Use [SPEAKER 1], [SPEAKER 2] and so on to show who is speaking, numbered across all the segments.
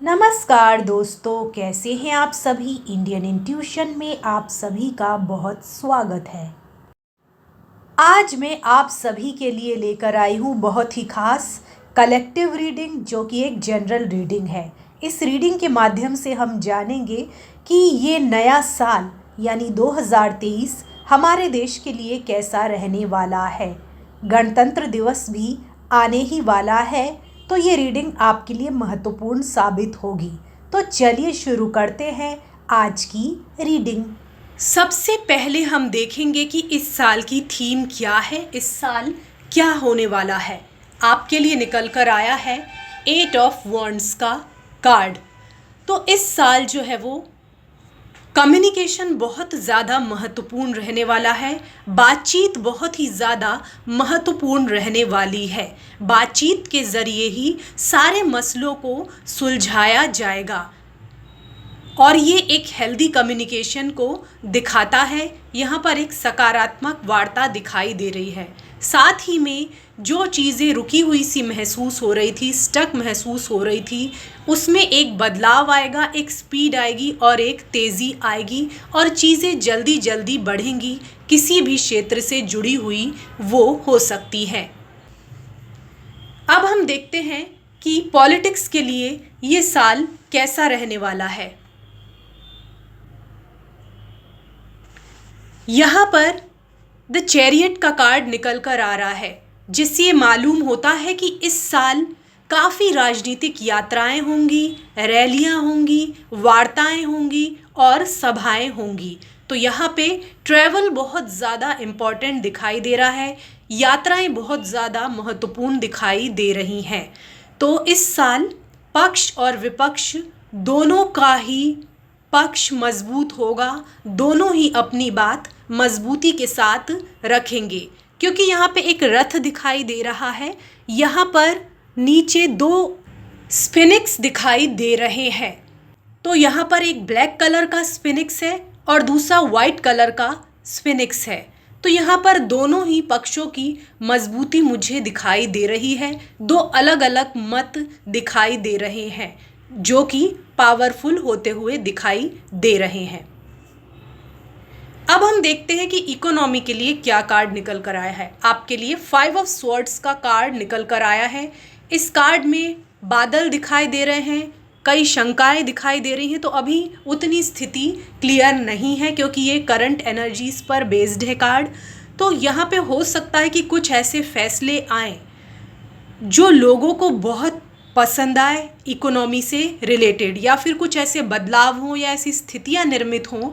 [SPEAKER 1] नमस्कार दोस्तों, कैसे हैं आप सभी। इंडियन इंट्यूशन में आप सभी का बहुत स्वागत है। आज मैं आप सभी के लिए लेकर आई हूँ बहुत ही खास कलेक्टिव रीडिंग, जो कि एक जनरल रीडिंग है। इस रीडिंग के माध्यम से हम जानेंगे कि ये नया साल यानी 2023 हमारे देश के लिए कैसा रहने वाला है। गणतंत्र दिवस भी आने ही वाला है, तो ये रीडिंग आपके लिए महत्वपूर्ण साबित होगी। तो चलिए शुरू करते हैं आज की रीडिंग। सबसे पहले हम देखेंगे कि इस साल की थीम क्या है, इस साल क्या होने वाला है। आपके लिए निकल कर आया है 8 ऑफ वॉन्ड्स का कार्ड। तो इस साल जो है वो कम्युनिकेशन बहुत ज़्यादा महत्वपूर्ण रहने वाला है। बातचीत बहुत ही ज़्यादा महत्वपूर्ण रहने वाली है। बातचीत के ज़रिए ही सारे मसलों को सुलझाया जाएगा और ये एक हेल्दी कम्युनिकेशन को दिखाता है। यहाँ पर एक सकारात्मक वार्ता दिखाई दे रही है। साथ ही में जो चीज़ें रुकी हुई सी महसूस हो रही थी, स्टक महसूस हो रही थी, उसमें एक बदलाव आएगा, एक स्पीड आएगी और एक तेज़ी आएगी और चीज़ें जल्दी जल्दी बढ़ेंगी। किसी भी क्षेत्र से जुड़ी हुई वो हो सकती है। अब हम देखते हैं कि पॉलिटिक्स के लिए ये साल कैसा रहने वाला है। यहाँ पर द चैरियट का कार्ड निकल कर आ रहा है, जिससे मालूम होता है कि इस साल काफ़ी राजनीतिक यात्राएं होंगी, रैलियां होंगी, वार्ताएं होंगी और सभाएं होंगी। तो यहाँ पे ट्रैवल बहुत ज़्यादा इम्पॉर्टेंट दिखाई दे रहा है। यात्राएं बहुत ज़्यादा महत्वपूर्ण दिखाई दे रही हैं। तो इस साल पक्ष और विपक्ष दोनों का ही पक्ष मजबूत होगा, दोनों ही अपनी बात मजबूती के साथ रखेंगे, क्योंकि यहाँ पे एक रथ दिखाई दे रहा है। यहाँ पर नीचे 2 स्फिनिक्स दिखाई दे रहे हैं। तो यहाँ पर एक ब्लैक कलर का स्फिनिक्स है और दूसरा वाइट कलर का स्फिनिक्स है। तो यहाँ पर दोनों ही पक्षों की मजबूती मुझे दिखाई दे रही है। 2 अलग अलग मत दिखाई दे रहे हैं जो कि पावरफुल होते हुए दिखाई दे रहे हैं। अब हम देखते हैं कि इकोनॉमी के लिए क्या कार्ड निकल कर आया है। आपके लिए 5 ऑफ स्वॉर्ड्स का कार्ड निकल कर आया है। इस कार्ड में बादल दिखाई दे रहे हैं, कई शंकाएं दिखाई दे रही हैं। तो अभी उतनी स्थिति क्लियर नहीं है, क्योंकि ये करंट एनर्जीज पर बेस्ड है कार्ड। तो यहाँ पे हो सकता है कि कुछ ऐसे फैसले आएँ जो लोगों को बहुत पसंद आए इकोनॉमी से रिलेटेड, या फिर कुछ ऐसे बदलाव हों या ऐसी स्थितियाँ निर्मित हों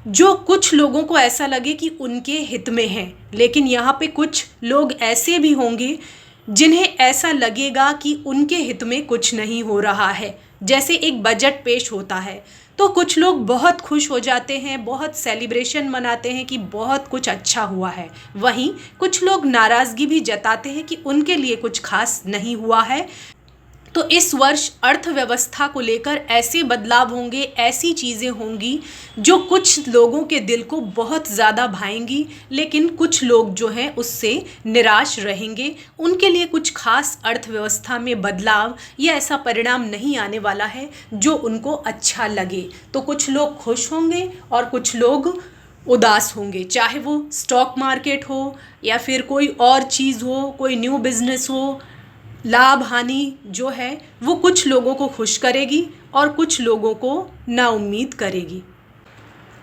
[SPEAKER 1] जो कुछ लोगों को ऐसा लगे कि उनके हित में है। लेकिन यहाँ पे कुछ लोग ऐसे भी होंगे जिन्हें ऐसा लगेगा कि उनके हित में कुछ नहीं हो रहा है। जैसे एक बजट पेश होता है तो कुछ लोग बहुत खुश हो जाते हैं, बहुत सेलिब्रेशन मनाते हैं कि बहुत कुछ अच्छा हुआ है। वहीं कुछ लोग नाराज़गी भी जताते हैं कि उनके लिए कुछ खास नहीं हुआ है। तो इस वर्ष अर्थव्यवस्था को लेकर ऐसे बदलाव होंगे, ऐसी चीज़ें होंगी जो कुछ लोगों के दिल को बहुत ज़्यादा भाएंगी, लेकिन कुछ लोग जो हैं उससे निराश रहेंगे। उनके लिए कुछ खास अर्थव्यवस्था में बदलाव या ऐसा परिणाम नहीं आने वाला है जो उनको अच्छा लगे। तो कुछ लोग खुश होंगे और कुछ लोग उदास होंगे, चाहे वो स्टॉक मार्केट हो या फिर कोई और चीज़ हो, कोई न्यू बिजनेस हो। लाभ हानि जो है वो कुछ लोगों को खुश करेगी और कुछ लोगों को नाउम्मीद करेगी।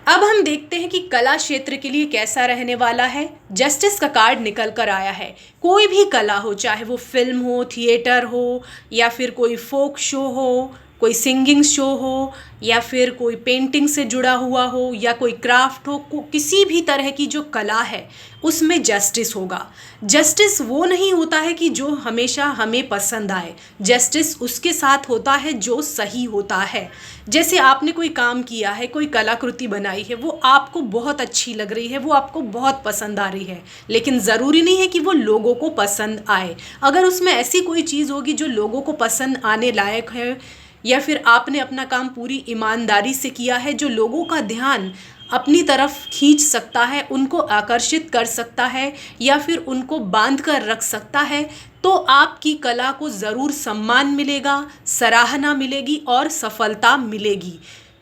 [SPEAKER 1] अब हम देखते हैं कि कला क्षेत्र के लिए कैसा रहने वाला है। जस्टिस का कार्ड निकल कर आया है। कोई भी कला हो, चाहे वो फिल्म हो, थिएटर हो या फिर कोई फोक शो हो, कोई सिंगिंग शो हो या फिर कोई पेंटिंग से जुड़ा हुआ हो या कोई क्राफ्ट हो, किसी भी तरह की जो कला है उसमें जस्टिस होगा। जस्टिस वो नहीं होता है कि जो हमेशा हमें पसंद आए। जस्टिस उसके साथ होता है जो सही होता है। जैसे आपने कोई काम किया है, कोई कलाकृति बनाई है, वो आपको बहुत अच्छी लग रही है, वो आपको बहुत पसंद आ रही है, लेकिन ज़रूरी नहीं है कि वो लोगों को पसंद आए। अगर उसमें ऐसी कोई चीज़ होगी जो लोगों को पसंद आने लायक है, या फिर आपने अपना काम पूरी ईमानदारी से किया है, जो लोगों का ध्यान अपनी तरफ खींच सकता है, उनको आकर्षित कर सकता है या फिर उनको बांध कर रख सकता है, तो आपकी कला को ज़रूर सम्मान मिलेगा, सराहना मिलेगी और सफलता मिलेगी।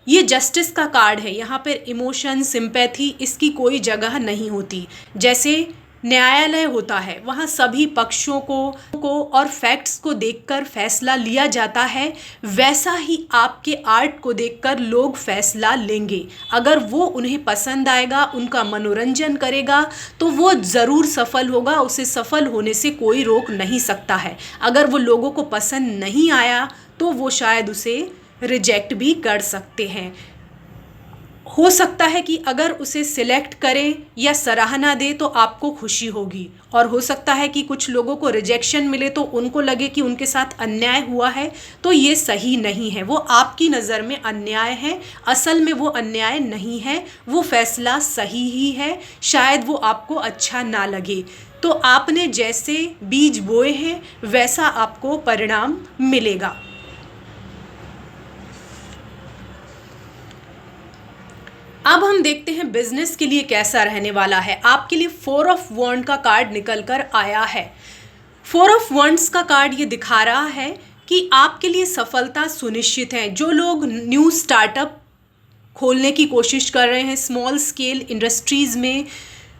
[SPEAKER 1] ये जस्टिस का कार्ड है, यहाँ पर इमोशन, सिंपैथी इसकी कोई जगह नहीं होती। जैसे न्यायालय होता है, वहाँ सभी पक्षों को और फैक्ट्स को देखकर फैसला लिया जाता है, वैसा ही आपके आर्ट को देखकर लोग फैसला लेंगे। अगर वो उन्हें पसंद आएगा, उनका मनोरंजन करेगा, तो वो ज़रूर सफल होगा, उसे सफल होने से कोई रोक नहीं सकता है। अगर वो लोगों को पसंद नहीं आया तो वो शायद उसे रिजेक्ट भी कर सकते हैं। हो सकता है कि अगर उसे सिलेक्ट करें या सराहना दे तो आपको खुशी होगी, और हो सकता है कि कुछ लोगों को रिजेक्शन मिले तो उनको लगे कि उनके साथ अन्याय हुआ है, तो ये सही नहीं है। वो आपकी नज़र में अन्याय है, असल में वो अन्याय नहीं है, वो फैसला सही ही है। शायद वो आपको अच्छा ना लगे, तो आपने जैसे बीज बोए हैं वैसा आपको परिणाम मिलेगा। अब हम देखते हैं बिजनेस के लिए कैसा रहने वाला है। आपके लिए 4 ऑफ वॉन्ड का कार्ड निकल कर आया है। 4 ऑफ वॉन्ड्स का कार्ड ये दिखा रहा है कि आपके लिए सफलता सुनिश्चित है। जो लोग न्यू स्टार्टअप खोलने की कोशिश कर रहे हैं, स्मॉल स्केल इंडस्ट्रीज़ में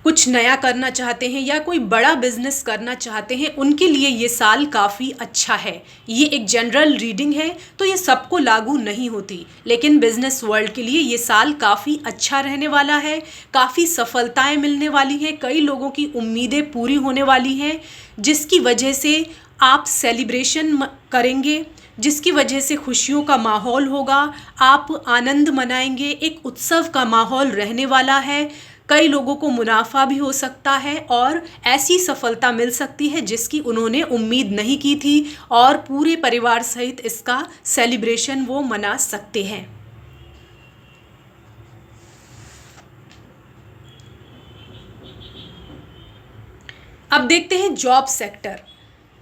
[SPEAKER 1] कुछ नया करना चाहते हैं या कोई बड़ा बिजनेस करना चाहते हैं, उनके लिए ये साल काफ़ी अच्छा है। ये एक जनरल रीडिंग है, तो ये सबको लागू नहीं होती, लेकिन बिजनेस वर्ल्ड के लिए ये साल काफ़ी अच्छा रहने वाला है। काफ़ी सफलताएं मिलने वाली हैं, कई लोगों की उम्मीदें पूरी होने वाली हैं, जिसकी वजह से आप सेलिब्रेशन करेंगे, जिसकी वजह से खुशियों का माहौल होगा, आप आनंद मनाएंगे, एक उत्सव का माहौल रहने वाला है। कई लोगों को मुनाफा भी हो सकता है और ऐसी सफलता मिल सकती है जिसकी उन्होंने उम्मीद नहीं की थी, और पूरे परिवार सहित इसका सेलिब्रेशन वो मना सकते हैं। अब देखते हैं जॉब सेक्टर।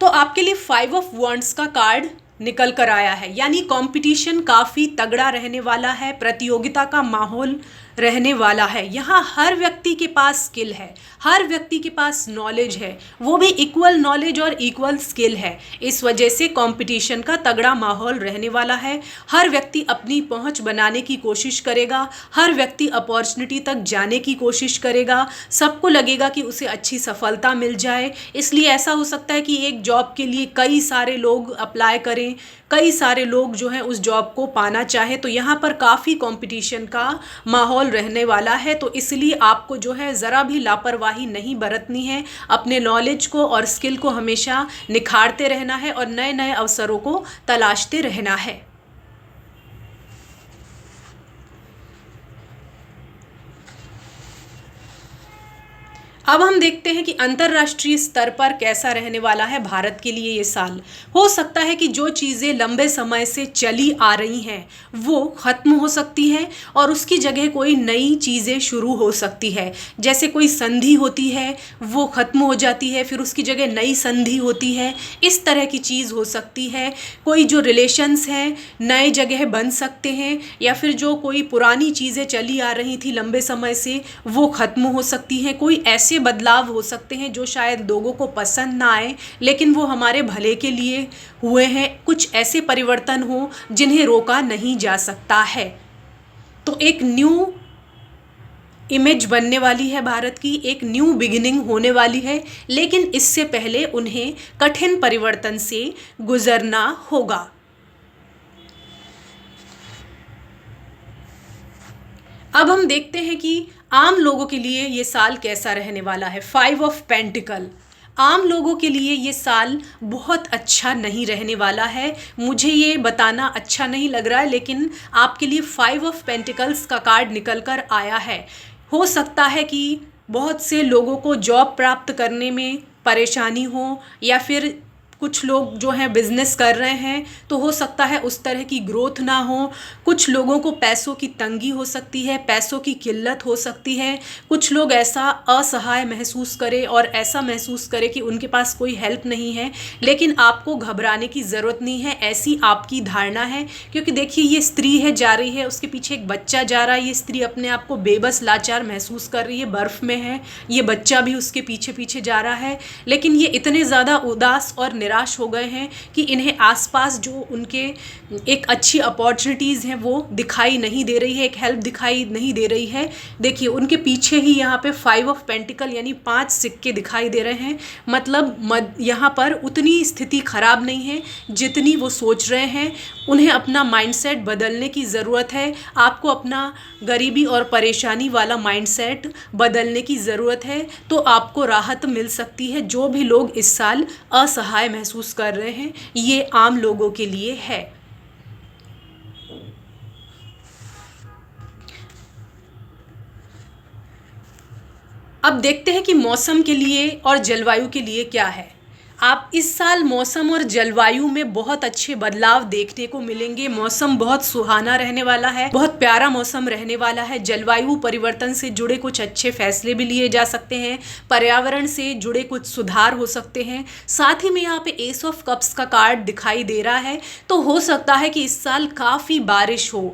[SPEAKER 1] तो आपके लिए 5 ऑफ वॉन्ड्स का कार्ड निकल कर आया है, यानी कंपटीशन काफ़ी तगड़ा रहने वाला है, प्रतियोगिता का माहौल रहने वाला है। यहाँ हर व्यक्ति के पास स्किल है, हर व्यक्ति के पास नॉलेज है, वो भी इक्वल नॉलेज और इक्वल स्किल है। इस वजह से कंपटीशन का तगड़ा माहौल रहने वाला है। हर व्यक्ति अपनी पहुंच बनाने की कोशिश करेगा, हर व्यक्ति अपॉर्चुनिटी तक जाने की कोशिश करेगा, सबको लगेगा कि उसे अच्छी सफलता मिल जाए। इसलिए ऐसा हो सकता है कि एक जॉब के लिए कई सारे लोग अप्लाई करें, कई सारे लोग जो हैं उस जॉब को पाना चाहे, तो यहाँ पर काफ़ी कंपटीशन का माहौल रहने वाला है। तो इसलिए आपको जो है ज़रा भी लापरवाही नहीं बरतनी है, अपने नॉलेज को और स्किल को हमेशा निखारते रहना है और नए नए अवसरों को तलाशते रहना है। अब हम देखते हैं कि अंतर्राष्ट्रीय स्तर पर कैसा रहने वाला है भारत के लिए ये साल। हो सकता है कि जो चीज़ें लंबे समय से चली आ रही हैं वो ख़त्म हो सकती हैं और उसकी जगह कोई नई चीज़ें शुरू हो सकती है। जैसे कोई संधि होती है वो ख़त्म हो जाती है, फिर उसकी जगह नई संधि होती है, इस तरह की चीज़ हो सकती है। कोई जो रिलेशंस हैं नए जगह बन सकते हैं, या फिर जो कोई पुरानी चीज़ें चली आ रही थी लंबे समय से वो ख़त्म हो सकती हैं। कोई ऐसे बदलाव हो सकते हैं जो शायद लोगों को पसंद ना आए, लेकिन वो हमारे भले के लिए हुए हैं। कुछ ऐसे परिवर्तन हो जिन्हें रोका नहीं जा सकता है। तो एक न्यू इमेज बनने वाली है भारत की, एक न्यू बिगिनिंग होने वाली है, लेकिन इससे पहले उन्हें कठिन परिवर्तन से गुजरना होगा। अब हम देखते हैं कि आम लोगों के लिए ये साल कैसा रहने वाला है। 5 ऑफ पेंटिकल। आम लोगों के लिए ये साल बहुत अच्छा नहीं रहने वाला है। मुझे ये बताना अच्छा नहीं लग रहा है, लेकिन आपके लिए 5 ऑफ पेंटिकल्स का कार्ड निकल कर आया है। हो सकता है कि बहुत से लोगों को जॉब प्राप्त करने में परेशानी हो, या फिर कुछ लोग जो हैं बिजनेस कर रहे हैं तो हो सकता है उस तरह की ग्रोथ ना हो। कुछ लोगों को पैसों की तंगी हो सकती है, पैसों की किल्लत हो सकती है। कुछ लोग ऐसा असहाय महसूस करें और ऐसा महसूस करें कि उनके पास कोई हेल्प नहीं है। लेकिन आपको घबराने की ज़रूरत नहीं है, ऐसी आपकी धारणा है। क्योंकि देखिए ये स्त्री है, जा रही है, उसके पीछे एक बच्चा जा रहा है। ये स्त्री अपने आप को बेबस लाचार महसूस कर रही है, बर्फ़ में है, ये बच्चा भी उसके पीछे पीछे जा रहा है। लेकिन ये इतने ज़्यादा उदास और निराश हो गए हैं कि इन्हें आसपास जो उनके एक अच्छी अपॉर्चुनिटीज़ हैं वो दिखाई नहीं दे रही है, एक हेल्प दिखाई नहीं दे रही है। देखिए उनके पीछे ही यहाँ पे 5 ऑफ पेंटिकल यानी 5 सिक्के दिखाई दे रहे हैं। मतलब यहाँ पर उतनी स्थिति ख़राब नहीं है जितनी वो सोच रहे हैं। उन्हें अपना माइंडसेट बदलने की ज़रूरत है। आपको अपना गरीबी और परेशानी वाला माइंडसेट बदलने की ज़रूरत है, तो आपको राहत मिल सकती है। जो भी लोग इस साल असहाय महसूस कर रहे हैं, ये आम लोगों के लिए है। अब देखते हैं कि मौसम के लिए और जलवायु के लिए क्या है। आप इस साल मौसम और जलवायु में बहुत अच्छे बदलाव देखने को मिलेंगे। मौसम बहुत सुहाना रहने वाला है, बहुत प्यारा मौसम रहने वाला है। जलवायु परिवर्तन से जुड़े कुछ अच्छे फैसले भी लिए जा सकते हैं, पर्यावरण से जुड़े कुछ सुधार हो सकते हैं। साथ ही में यहाँ पे एस ऑफ कप्स का कार्ड दिखाई दे रहा है, तो हो सकता है कि इस साल काफ़ी बारिश हो,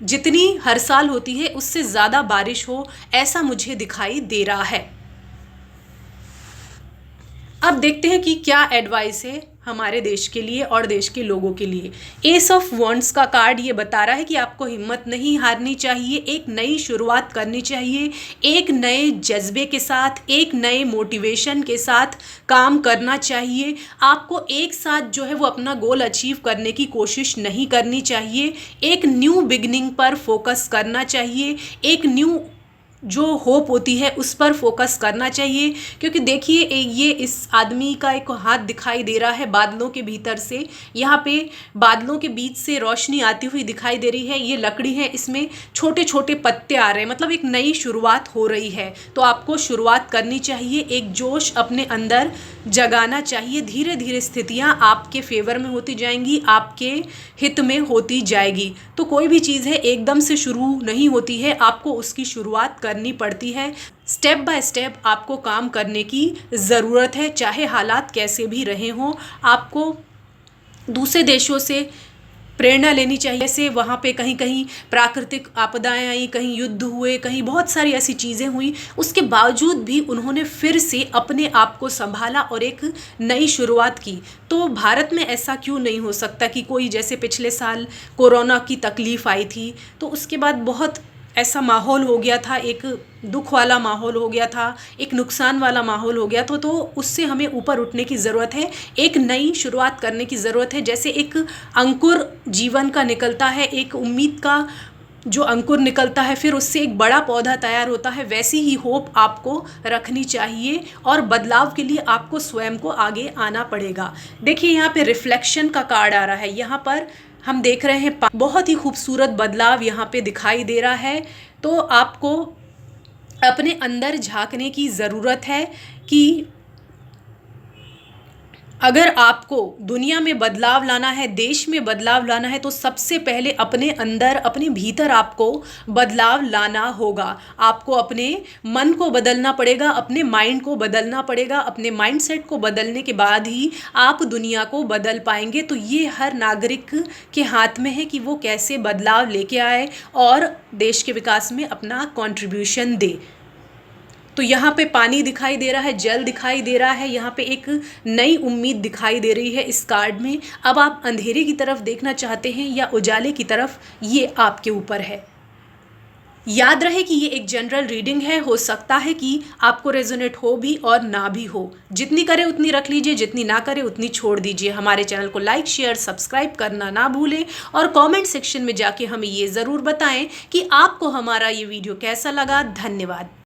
[SPEAKER 1] जितनी हर साल होती है उससे ज़्यादा बारिश हो, ऐसा मुझे दिखाई दे रहा है। अब देखते हैं कि क्या एडवाइस है हमारे देश के लिए और देश के लोगों के लिए। एस ऑफ वॉन्ड्स का कार्ड ये बता रहा है कि आपको हिम्मत नहीं हारनी चाहिए, एक नई शुरुआत करनी चाहिए, एक नए जज्बे के साथ, एक नए मोटिवेशन के साथ काम करना चाहिए। आपको एक साथ जो है वो अपना गोल अचीव करने की कोशिश नहीं करनी चाहिए। एक न्यू बिगनिंग पर फोकस करना चाहिए, एक न्यू जो होप होती है उस पर फोकस करना चाहिए। क्योंकि देखिए ये इस आदमी का एक हाथ दिखाई दे रहा है बादलों के भीतर से, यहाँ पे बादलों के बीच से रोशनी आती हुई दिखाई दे रही है। ये लकड़ी है, इसमें छोटे छोटे पत्ते आ रहे हैं, मतलब एक नई शुरुआत हो रही है। तो आपको शुरुआत करनी चाहिए, एक जोश अपने अंदर जगाना चाहिए। धीरे धीरे स्थितियाँ आपके फेवर में होती जाएंगी, आपके हित में होती जाएगी। तो कोई भी चीज़ है एकदम से शुरू नहीं होती है, आपको उसकी शुरुआत करनी पड़ती है। स्टेप बाय स्टेप आपको काम करने की ज़रूरत है, चाहे हालात कैसे भी रहे हों। आपको दूसरे देशों से प्रेरणा लेनी चाहिए। जैसे वहाँ पे कहीं कहीं प्राकृतिक आपदाएं आई, कहीं युद्ध हुए, कहीं बहुत सारी ऐसी चीज़ें हुई, उसके बावजूद भी उन्होंने फिर से अपने आप को संभाला और एक नई शुरुआत की। तो भारत में ऐसा क्यों नहीं हो सकता कि कोई, जैसे पिछले साल कोरोना की तकलीफ़ आई थी तो उसके बाद बहुत ऐसा माहौल हो गया था, एक दुख वाला माहौल हो गया था, एक नुकसान वाला माहौल हो गया था। तो उससे हमें ऊपर उठने की ज़रूरत है, एक नई शुरुआत करने की ज़रूरत है। जैसे एक अंकुर जीवन का निकलता है, एक उम्मीद का जो अंकुर निकलता है, फिर उससे एक बड़ा पौधा तैयार होता है, वैसी ही होप आपको रखनी चाहिए। और बदलाव के लिए आपको स्वयं को आगे आना पड़ेगा। देखिए यहाँ पे रिफ्लेक्शन का कार्ड आ रहा है, यहाँ पर हम देख रहे हैं बहुत ही खूबसूरत बदलाव यहाँ पे दिखाई दे रहा है। तो आपको अपने अंदर झांकने की ज़रूरत है कि अगर आपको दुनिया में बदलाव लाना है, देश में बदलाव लाना है, तो सबसे पहले अपने अंदर, अपने भीतर आपको बदलाव लाना होगा। आपको अपने मन को बदलना पड़ेगा, अपने माइंड को बदलना पड़ेगा। अपने माइंडसेट को बदलने के बाद ही आप दुनिया को बदल पाएंगे। तो ये हर नागरिक के हाथ में है कि वो कैसे बदलाव लेके आए और देश के विकास में अपना कंट्रीब्यूशन दे। तो यहाँ पे पानी दिखाई दे रहा है, जल दिखाई दे रहा है, यहाँ पे एक नई उम्मीद दिखाई दे रही है इस कार्ड में। अब आप अंधेरे की तरफ देखना चाहते हैं या उजाले की तरफ, ये आपके ऊपर है। याद रहे कि ये एक जनरल रीडिंग है, हो सकता है कि आपको रेजोनेट हो भी और ना भी हो। जितनी करे उतनी रख लीजिए, जितनी ना करे उतनी छोड़ दीजिए। हमारे चैनल को लाइक, शेयर, सब्सक्राइब करना ना भूलें और कमेंट सेक्शन में जाके हमें ये ज़रूर बताएं कि आपको हमारा ये वीडियो कैसा लगा। धन्यवाद।